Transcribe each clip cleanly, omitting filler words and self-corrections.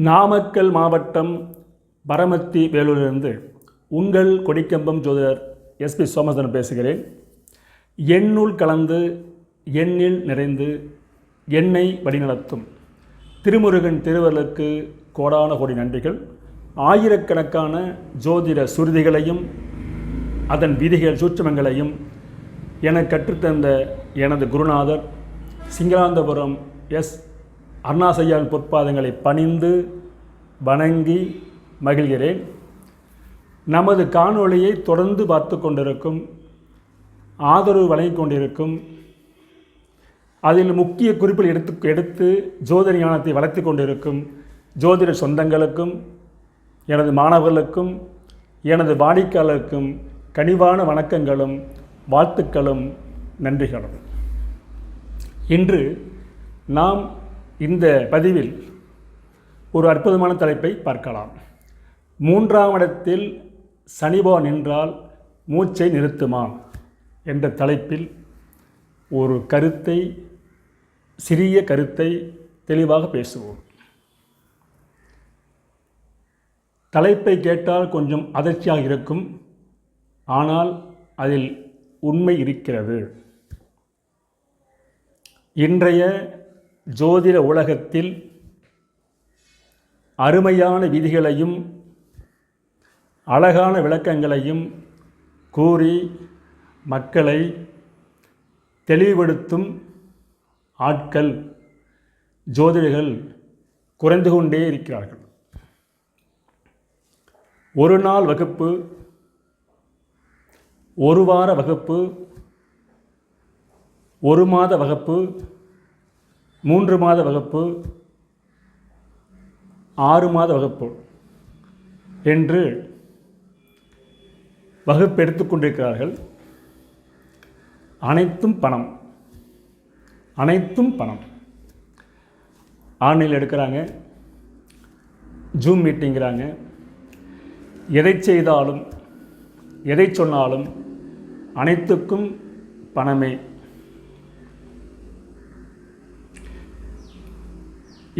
நாமக்கல் மாவட்டம் பரமத்தி வேலூரிலிருந்து உங்கள் கொடிக்கம்பம் ஜோதிடர் எஸ்பி சோமசுந்தரம் பேசுகிறேன். எண்ணுள் கலந்து எண்ணில் நிறைந்து என்னை வழிநடத்தும் திருமுருகன் திருவருளுக்கு கோடான கோடி நன்றிகள். ஆயிரக்கணக்கான ஜோதிட சுருதிகளையும் அதன் விதிகள் சூட்சமங்களையும் எனக்கு கற்றுத்தந்த எனது குருநாதர் சிங்களாந்தபுரம் எஸ் அருணாசையாவின் பொற்பாதங்களை பணிந்து வணங்கி மகிழ்கிறேன். நமது காணொளியை தொடர்ந்து பார்த்து கொண்டிருக்கும், ஆதரவு வழங்கி கொண்டிருக்கும், அதில் முக்கிய குறிப்பில் எடுத்து ஜோதிட ஞானத்தை வளர்த்து கொண்டிருக்கும் ஜோதிட சொந்தங்களுக்கும், எனது மாணவர்களுக்கும், எனது வாடிக்கையாளருக்கும் கனிவான வணக்கங்களும் வாழ்த்துக்களும் நன்றிகளும். இன்று நாம் இந்த பதிவில் ஒரு அற்புதமான தலைப்பை பார்க்கலாம். 3ஆம் இடத்தில் சனிபகவான் நின்றால் மூச்சை நிறுத்துமா என்ற தலைப்பில் ஒரு சிறிய கருத்தை தெளிவாக பேசுவோம். தலைப்பை கேட்டால் கொஞ்சம் அதிர்ச்சியாக இருக்கும், ஆனால் அதில் உண்மை இருக்கிறது. இன்றைய ஜோதிட உலகத்தில் அருமையான விதிகளையும் அழகான விளக்கங்களையும் கூறி மக்களை தெளிவுபடுத்தும் ஆட்கள், ஜோதிடர்கள் குறைந்து கொண்டே இருக்கிறார்கள். ஒரு நாள் வகுப்பு, ஒரு வார வகுப்பு, ஒரு மாத வகுப்பு, 3 மாத வகுப்பு, 6 மாத வகுப்பு என்று வகுப்பு எடுத்துக்கொண்டிருக்கிறார்கள். அனைத்தும் பணம், அனைத்தும் பணம். ஆன்லைனில் எடுக்கிறாங்க, ஜூம் மீட்டிங்கிறாங்க. எதை செய்தாலும் எதை சொன்னாலும் அனைத்துக்கும் பணமே.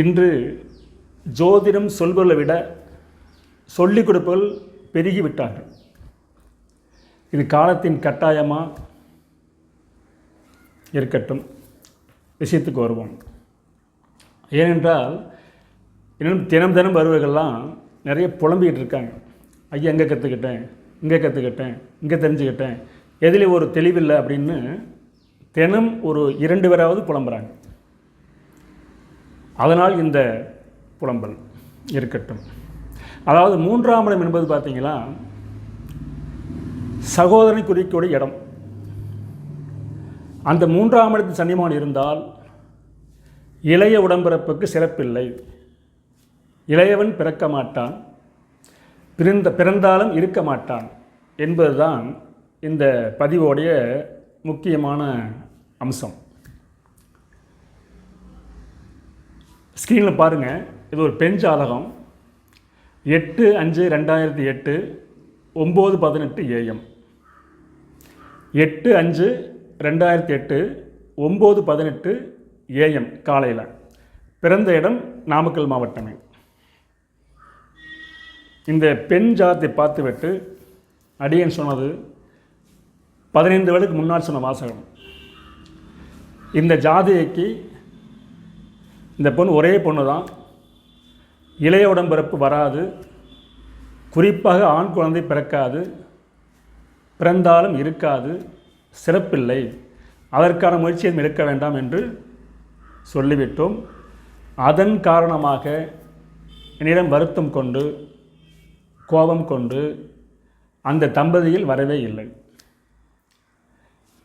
இன்று ஜோதிடம் சொல்வதை விட சொல்லிக் கொடுப்பவர்கள் பெருகிவிட்டார்கள். இது காலத்தின் கட்டாயமாக இருக்கட்டும். விஷயத்துக்கு வருவோம். ஏனென்றால் இன்னும் தினம் வருவர்கள்லாம் நிறைய புலம்பிக்கிட்டு இருக்காங்க. ஐயா எங்கே கற்றுக்கிட்டேன், இங்கே கற்றுக்கிட்டேன், இங்கே தெரிஞ்சுக்கிட்டேன், எதில் ஒரு தெளிவில்லை அப்படின்னு தினம் ஒரு 2 பேராவது புலம்புறாங்க. அதனால் இந்த புலம்பல் இருக்கட்டும். அதாவது 3ஆம் இடம் என்பது பார்த்தீங்களா, சகோதரனை குறிக்கக்கூடிய இடம். அந்த 3ஆம் இடத்தில் சனிமான் இருந்தால் இளைய உடம்பிறப்புக்கு சிறப்பில்லை. இளையவன் பிறக்க மாட்டான், பிறந்தாலும் இருக்க மாட்டான் என்பதுதான் இந்த பதிவோடைய முக்கியமான அம்சம். ஸ்க்ரீனில் பாருங்கள், இது ஒரு பெண் ஜாதகம். 8/5/2008 9:18 AM. 8/5/2008 9:18 AM காலையில். பிறந்த இடம் நாமக்கல் மாவட்டமே. இந்த பெண் ஜாதத்தை பார்த்துவிட்டு அடியேன் சொன்னது 15 வருடத்துக்கு முன்னால் சொன்ன வாசகம். இந்த ஜாதிக்கு இந்த பொண்ணு ஒரே பொண்ணு தான், இளைய உடம்பிறப்பு வராது, குறிப்பாக ஆண் குழந்தை பிறக்காது, பிறந்தாலும் இருக்காது, சிறப்பில்லை, அதற்கான முயற்சியை எடுக்க வேண்டாம் என்று சொல்லிவிட்டோம். அதன் காரணமாக என்னிடம் வருத்தம் கொண்டு கோபம் கொண்டு அந்த தம்பதியில் வரவே இல்லை.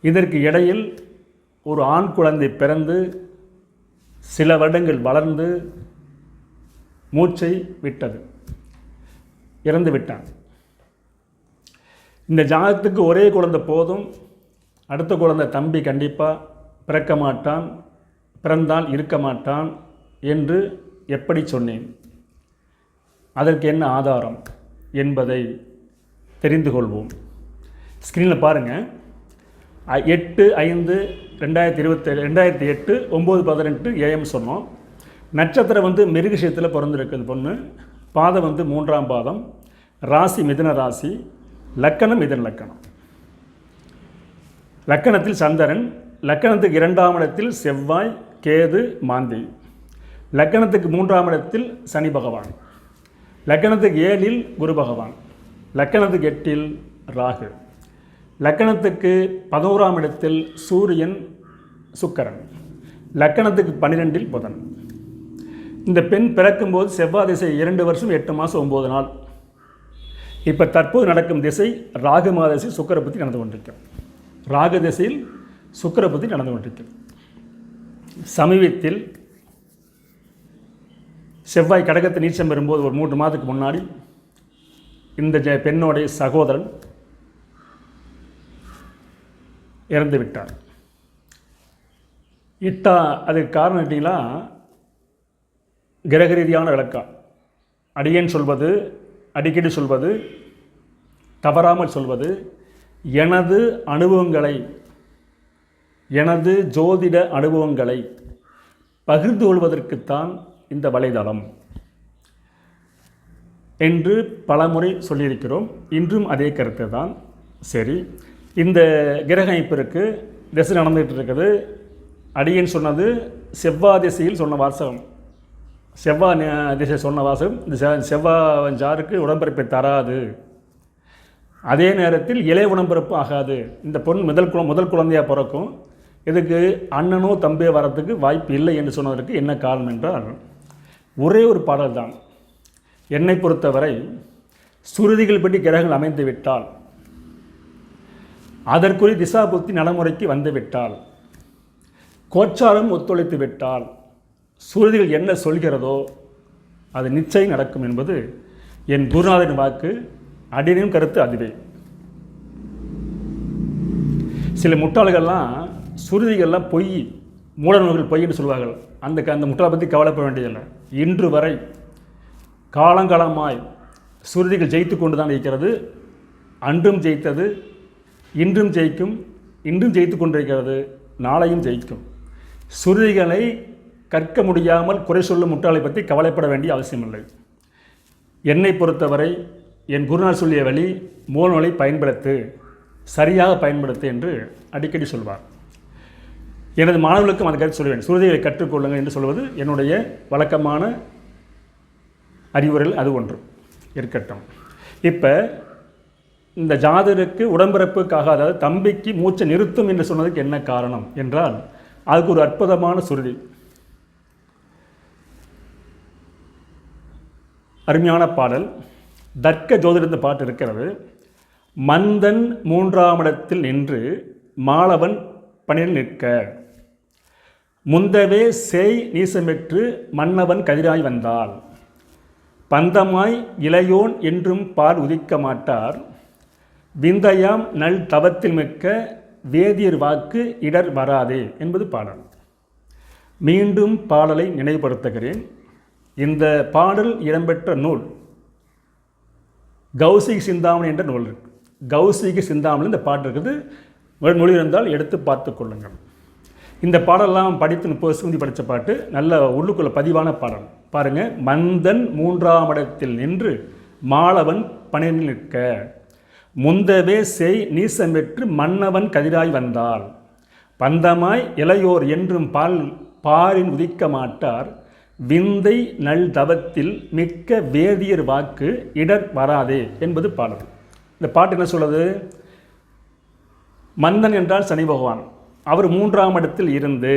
இதற்கு இடையில் ஒரு ஆண் குழந்தை பிறந்து சில வருடங்கள் வளர்ந்து மூச்சை விட்டது, இறந்து விட்டான். இந்த ஜாதகத்துக்கு ஒரே குழந்தை போதும், அடுத்த குழந்தை தம்பி கண்டிப்பாக பிறக்க மாட்டான், பிறந்தால் இருக்க மாட்டான் என்று எப்படி சொன்னேன்? அதற்கு என்ன ஆதாரம் என்பதை தெரிந்து கொள்வோம். ஸ்க்ரீனில் பாருங்கள். 8/5/2008 9:18 AM சொன்னோம். நட்சத்திரம் வந்து மிருகஷீரத்தில் பிறந்திருக்குது பொண்ணு. பாதம் வந்து 3ஆம் பாதம். ராசி மிதுன ராசி. லக்கணம் மிதுன லக்கணம். லக்கணத்தில் சந்திரன். லக்கணத்துக்கு 2ஆம் இடத்தில் செவ்வாய், கேது, மாந்தி. லக்கணத்துக்கு 3ஆம் இடத்தில் சனி பகவான். லக்கணத்துக்கு 7இல் குரு பகவான். லக்கணத்துக்கு 8இல் ராகு. லக்கணத்துக்கு 11ஆம் இடத்தில் சூரியன், சுக்கிரன். லக்கணத்துக்கு 12இல் புதன். இந்த பெண் பிறக்கும்போது செவ்வாய் திசை 2 வருஷம் 8 மாதம் 9 நாள். இப்போ தற்போது நடக்கும் திசை ராகு மாதசி சுக்கிர புத்தி நடந்து கொண்டிருக்கிறது. ராகு திசையில் சுக்கிர புத்தி நடந்து கொண்டிருக்கிறது. சமீபத்தில் செவ்வாய் கடகத்தை நீச்சம் பெறும்போது ஒரு 3 மாதத்துக்கு முன்னாடி இந்த பெண்ணுடைய சகோதரன் இறந்து விட்டார். அதுக்கு காரணம் கேட்டிங்களா, கிரக ரீதியான விளக்கம். அடியேன் சொல்வது, அடிக்கடி சொல்வது, தவறாமல் சொல்வது, எனது அனுபவங்களை, எனது ஜோதிட அனுபவங்களை பகிர்ந்து கொள்வதற்குத்தான் இந்த வலைதளம் என்று பலமுறை சொல்லியிருக்கிறோம். இன்றும் அதே கருத்து தான். சரி, இந்த கிரக அமைப்பிற்கு திசை நடந்துகிட்டு இருக்குது. அடியேன் சொன்னது செவ்வாய் திசையில் சொன்ன வாசகம். செவ்வாய் திசை சொன்ன வாசகம் இந்த செவ்வாய் ஜாருக்கு உடம்பிறப்பை தராது. அதே நேரத்தில் இளைய உடம்பிறப்பு ஆகாது. இந்த பொன் முதல் குழந்தையாக பிறக்கும். இதுக்கு அண்ணனோ தம்பியோ வரத்துக்கு வாய்ப்பு இல்லை என்று சொன்னதற்கு என்ன காரணம் என்றால், ஒரே ஒரு பாடல் தான். என்னை பொறுத்தவரை சுருதிகள் பற்றி கிரகங்கள் அமைந்து விட்டால், அதற்குரிய திசா புத்தி நடைமுறைக்கு வந்துவிட்டால், கோச்சாரம் ஒத்துழைத்து விட்டால், சுருதிகள் என்ன சொல்கிறதோ அது நிச்சயம் நடக்கும் என்பது என் குருநாதரின் வாக்கு. அடியேன் கருத்து அதுவே. சில முட்டாள்கள்லாம் சுருதிகள்லாம் பொய், மூடநூல்கள் பொய் என்று சொல்வார்கள். அந்த முட்டாளை பற்றி கவலைப்பட வேண்டியதில்லை. இன்று வரை காலங்காலமாய் சுருதிகள் ஜெயித்து கொண்டு தான் இருக்கிறது. அன்றும் ஜெயித்தது, இன்றும் ஜெயிக்கும், இன்றும் ஜெயித்து கொண்டிருக்கிறது, நாளையும் ஜெயிக்கும். சுருதிகளை கற்க முடியாமல் குறை சொல்லும் முட்டாளை பற்றி கவலைப்பட வேண்டிய அவசியமில்லை. என்னை பொறுத்தவரை என் குருநாள் சொல்லிய வழி மூலநூலை பயன்படுத்து, சரியாக பயன்படுத்து என்று அடிக்கடி சொல்வார். எனது மாணவர்களுக்கும் அந்த கருத்து சொல்லுவேன். சுருதிகளை கற்றுக்கொள்ளுங்கள் என்று சொல்வது என்னுடைய வழக்கமான அறிவுரைகள் அது ஒன்று இருக்கட்டும். இப்போ இந்த ஜாதகருக்கு உடம்பிறப்புக்காக, அதாவது தம்பிக்கு மூச்சை நிறுத்தும் என்று சொன்னதுக்கு என்ன காரணம் என்றால், அதுக்கு ஒரு அற்புதமான சுருதி, அருமையான பாடல். தர்க்க ஜோதிட பாட்டு இருக்கிறது. மந்தன் 3ஆம் இடத்தில் நின்று மாலவன் பணியில் நிற்க, முந்தவே சேய் நீசமெற்று மன்னவன் கதிராய் வந்தால், பந்தமாய் இளையோன் என்றும் பால் உதிக்க மாட்டார், விந்தையாம் நல் தவத்தில் மிக்க வேதியர் வாக்கு இடர் வராதே என்பது பாடல். மீண்டும் பாடலை நினைவுபடுத்துகிறேன். இந்த பாடல் இடம்பெற்ற நூல் கௌசிக சிந்தாமணி என்ற நூல் இருக்கு. கௌசிக சிந்தாமணி இந்த பாட்டு இருக்குது. மொழி இருந்தால் எடுத்து பார்த்து கொள்ளுங்கள். இந்த பாடலாம் படித்து 30 வருஷம் படித்த பாட்டு, நல்ல உள்ளுக்குள்ள பதிவான பாடல். பாருங்கள், மந்தன் 3ஆம் இடத்தில் நின்று மாலவன் பணியில் நிற்க, முந்தவே செய் நீசமெற்று மன்னவன் கதிராய் வந்தால், பந்தமாய் இளையோர் என்றும் பாரின் உதிக்க மாட்டார், விந்தை நல் தவத்தில் மிக்க வேதியர் வாக்கு இடர் வராதே என்பது பாடல். இந்த பாட்டு என்ன சொல்லுது? மந்தன் என்றால் சனி பகவான், அவர் 3ஆம் இடத்தில் இருந்து,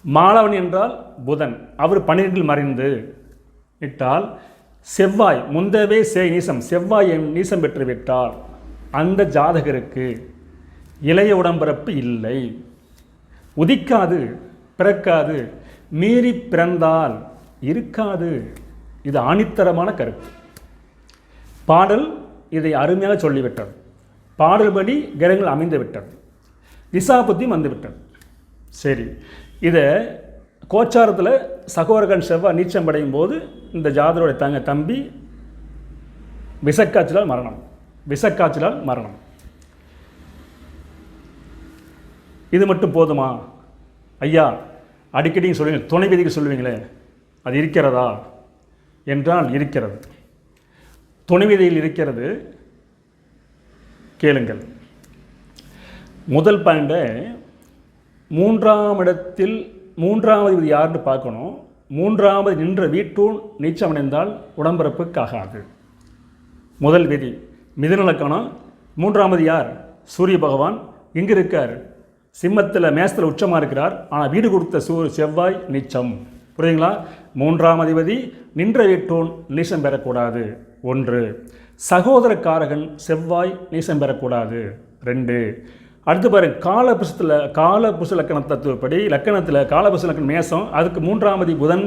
மாலவன் என்றால் புதன், அவர் 12இல் மறைந்து விட்டால், செவ்வாய் முந்தவே நீசம், செவ்வாய் நீசம் பெற்றுவிட்டால் அந்த ஜாதகருக்கு இளைய உடம்பிறப்பு இல்லை, உதிக்காது, பிறக்காது, மீறி பிறந்தால் இருக்காது. இது ஆணித்தரமான கருத்து. பாடல் இதை அருமையாக சொல்லிவிட்டது. பாடல்படி கிரகங்கள் அமைந்து விட்டது, திசாபுத்தியும் வந்துவிட்டது. சரி, இதை கோச்சாரத்தில் சகோதரகன் செவ்வாய் நீச்சம் அடையும் போது இந்த ஜாதகருடைய தம்பி விஷக்காய்ச்சலால் மரணம். இது மட்டும் போதுமா ஐயா? அடிக்கடி சொல்லுவீங்க, துணை விதிக்கு சொல்லுவீங்களே, அது இருக்கிறதா என்றால் இருக்கிறது. துணை விதியில் இருக்கிறது. கேளுங்கள். முதல் பாயிண்டை மூன்றாவது விதி யாருன்னு பார்க்கணும். மூன்றாவது நின்ற வீட்டூன் நீச்சம் அடைந்தால் உடம்பிறப்புக்காகாது. முதல் விதி மிதுன லக்கணம். மூன்றாவது யார்? சூரிய பகவான். எங்கே இருக்கார்? சிம்மத்தில் மேசத்தில் உச்சமாக இருக்கிறார். ஆனால் வீடு கொடுத்த செவ்வாய் நீச்சம். புரியுதுங்களா? மூன்றாம் அதிபதி நின்ற வீட்டூன் நீசம் பெறக்கூடாது. 1. சகோதர காரகன் செவ்வாய் நீசம் பெறக்கூடாது. 2. அடுத்து பாருங்க, காலபுருஷ லக்கண தத்துவப்படி லக்கணத்தில் காலபுருஷ லக்கணம் மேசம், அதுக்கு மூன்றாமதி புதன்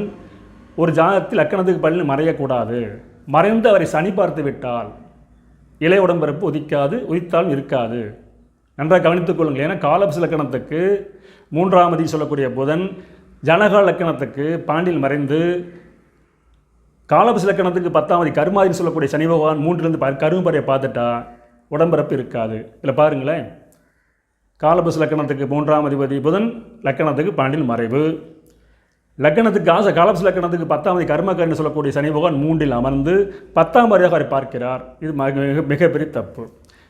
ஒரு ஜாதகத்தில் லக்கணத்துக்கு பலன் மறையக்கூடாது. மறைந்து அவரை சனி பார்த்து விட்டால் இளைய உடம்பிறப்பு உதித்தாலும் இருக்காது. நன்றாக கவனித்துக் கொள்ளுங்கள். ஏன்னா காலபுருஷ லக்கணத்துக்கு மூன்றாமதி சொல்லக்கூடிய புதன் ஜனகால லக்கணத்துக்கு பாண்டியில் மறைந்து காலபுருஷ லக்கணத்துக்கு 10ஆம் கருமாதின்னு சொல்லக்கூடிய சனி பகவான் 3லேருந்து கரும்பறையை பார்த்துட்டா உடம்பிறப்பு இருக்காது. இதில் பாருங்களேன், காலபுருஷ லக்கணத்துக்கு 3ஆம் அதிபதி புதன், லக்கணத்துக்கு பாண்டியில் மறைவு. லக்கணத்துக்கு காலபுருஷ லக்கணத்துக்கு 10ஆம் கர்மக்காரன்னு சொல்லக்கூடிய சனி பகவான் 3இல் அமர்ந்து 10ஆம் வரையாக அவரை பார்க்கிறார். இது மிகப்பெரிய தப்பு.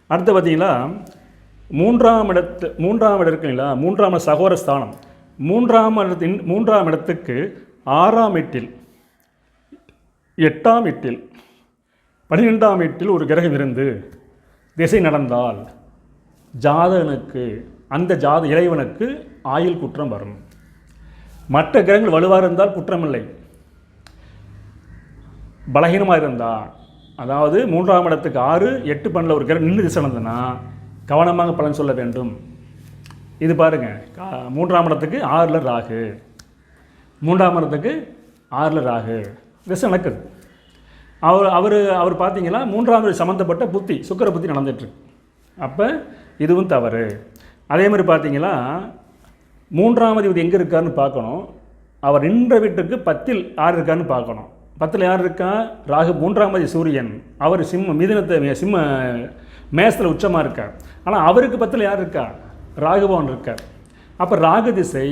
அடுத்து பார்த்தீங்களா, மூன்றாம் இடம் இருக்குங்களா, மூன்றாம் சகோதர ஸ்தானம். மூன்றாம் இடத்துக்கு 6ஆம் வீட்டில், 8ஆம் வீட்டில், 12ஆம் வீட்டில் ஒரு கிரகம் இருந்து திசை நடந்தால் ஜாதகனுக்கு இளையவனுக்கு ஆயுள் குற்றம் வரும். மற்ற கிரகங்கள் வலுவாக இருந்தால் குற்றமில்லை. பலகீனமாக இருந்தால், அதாவது 3ஆம் இடத்துக்கு 6, 8, 12 ஒரு கிரகம் நின்று திசை நடந்ததுன்னா கவனமாக பலன் சொல்ல வேண்டும். இது பாருங்கள், 3ஆம் இடத்துக்கு 6ல் ராகு, 3ஆம் இடத்துக்கு 6ல் ராகு திசை நடக்குது. அவர் பார்த்தீங்கன்னா 3ஆம் இடம் சம்மந்தப்பட்ட புத்தி சுக்கிர புத்தி நடந்துட்டுருக்கு. அப்போ இதுவும் தவறு. அதே மாதிரி பார்த்தீங்கன்னா 3ஆம் அதிபதி எங்கே இருக்காருன்னு பார்க்கணும். அவர் நின்ற வீட்டுக்கு 10இல் யார் இருக்காருன்னு பார்க்கணும். 10இல் யார் இருக்கா? ராகு. 3ஆம் அதிபதி சூரியன். அவர் சிம்ம மேசத்தில் உச்சமாக இருக்கார். ஆனால் அவருக்கு 10இல் யார் இருக்கா? ராகுபவன் இருக்கார். அப்போ ராகு திசை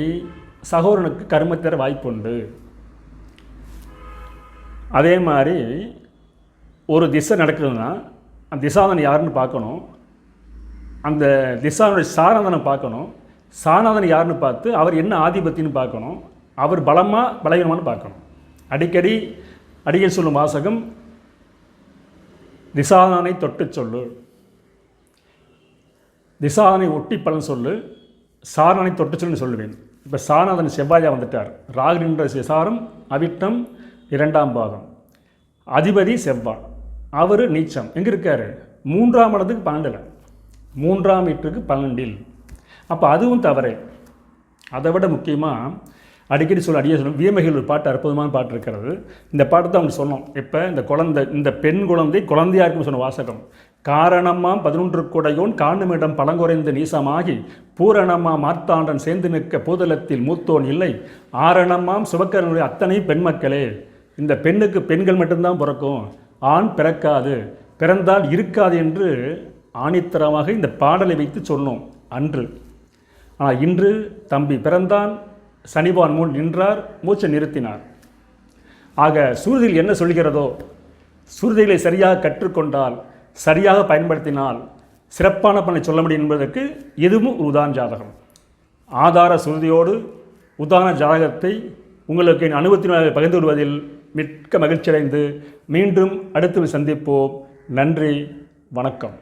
சகோதரனுக்கு கர்மத்தர வாய்ப்புண்டு. அதே மாதிரி ஒரு திசை நடக்குதுன்னா அந்த திசாதன் யாருன்னு பார்க்கணும். அந்த திசானுடைய சாரநாதனை பார்க்கணும். சாரநாதன் யாருன்னு பார்த்து அவர் என்ன ஆதிபத்தின்னு பார்க்கணும். அவர் பலவீனமானு பார்க்கணும். அடிக்கடி சொல்லும் வாசகம், திசாதனை தொட்டு சொல்லு, திசாதனை ஒட்டி பலன் சொல்லு, சாரநாதனை தொட்டு சொல்லுன்னு சொல்லுவேன். இப்போ சாரநாதன் செவ்வாயாக வந்துட்டார். ராகு நின்ற சாரம் அவிட்டம் 2ஆம் பாதம். அதிபதி செவ்வாய். அவர் நீச்சம். எங்கே இருக்கார்? 3ஆம் இடத்துக்கு 12, 3ஆம் வீட்டுக்கு 12. அப்போ அதுவும் தவறு. அதை விட முக்கியமாக அடிக்கடி சொல்லும் வீரமகிழ் ஒரு பாட்டு, அற்புதமான பாட்டு இருக்கிறது. இந்த பாட்டு தான் அவங்க சொன்னோம். இப்போ இந்த பெண் குழந்தையாக இருக்குன்னு சொன்ன வாசகம், காரணமாம் 11 குடையோன் காணுமிடம் பழங்குறைந்து நீசமாகி பூரணமாம் மார்த்தாண்டன் சேர்ந்து நிற்க பூதலத்தில் மூத்தோன் இல்லை, ஆரணமாம் சுபக்கரனுடைய அத்தனை பெண்மக்களே. இந்த பெண்ணுக்கு பெண்கள் மட்டும்தான் பிறக்கும், ஆண் பிறக்காது, பிறந்தால் இருக்காது என்று ஆணித்தரமாக இந்த பாடலை வைத்து சொன்னோம் அன்று. ஆனால் இன்று தம்பி பிறந்தான், சனிபான் முன் நின்றார், மூச்சை நிறுத்தினார். ஆக சூழ்நிலையில் என்ன சொல்கிறதோ, சூழ்நிலைகளை சரியாக கற்றுக்கொண்டால், சரியாக பயன்படுத்தினால் சிறப்பான பலனை சொல்ல முடியும் என்பதற்கு எதுவும் உதாரண ஜாதகம். ஆதார சுருதியோடு உதாரண ஜாதகத்தை உங்களுக்கு என் அனுபவத்தினால் பகிர்ந்து கொள்வதில் மிக்க மகிழ்ச்சி அடைந்து மீண்டும் அடுத்து சந்திப்போம். நன்றி, வணக்கம்.